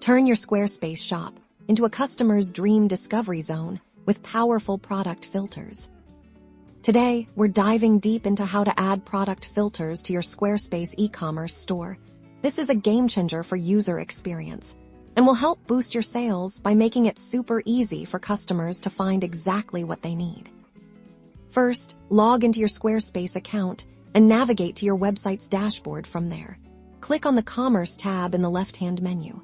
Turn your Squarespace shop into a customer's dream discovery zone with powerful product filters. Today, we're diving deep into how to add product filters to your Squarespace e-commerce store. This is a game changer for user experience and will help boost your sales by making it super easy for customers to find exactly what they need. First, log into your Squarespace account and navigate to your website's dashboard from there. Click on the Commerce tab in the left-hand menu.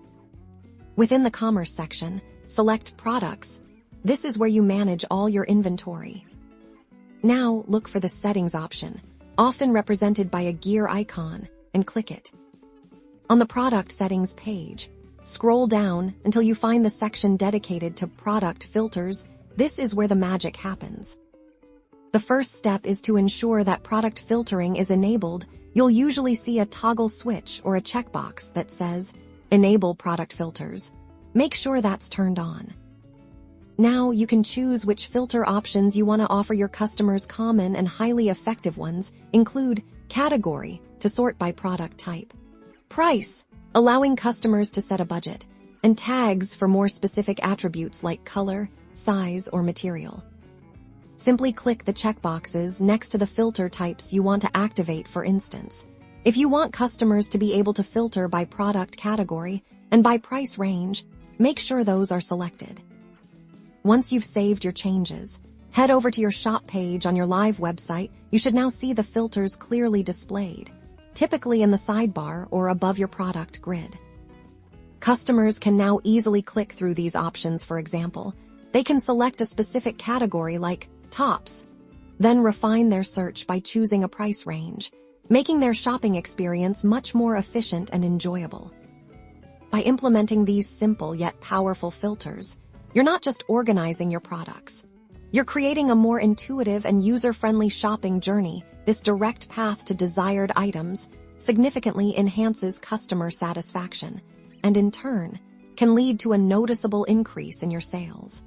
Within the Commerce section, select Products. This is where you manage all your inventory. Now, look for the Settings option, often represented by a gear icon, and click it. On the Product Settings page, scroll down until you find the section dedicated to Product Filters. This is where the magic happens. The first step is to ensure that product filtering is enabled. You'll usually see a toggle switch or a checkbox that says, Enable Product Filters. Make sure that's turned on. Now you can choose which filter options you want to offer your customers. Common and highly effective ones include Category, to sort by product type, Price, allowing customers to set a budget, and Tags for more specific attributes like color, size, or material. Simply click the checkboxes next to the filter types you want to activate. For instance, if you want customers to be able to filter by product category and by price range, make sure those are selected. Once you've saved your changes, head over to your shop page on your live website. You should now see the filters clearly displayed, typically in the sidebar or above your product grid. Customers can now easily click through these options. For example, they can select a specific category like tops, then refine their search by choosing a price range, making their shopping experience much more efficient and enjoyable. By implementing these simple yet powerful filters, you're not just organizing your products. You're creating a more intuitive and user-friendly shopping journey. This direct path to desired items significantly enhances customer satisfaction and, in turn, can lead to a noticeable increase in your sales.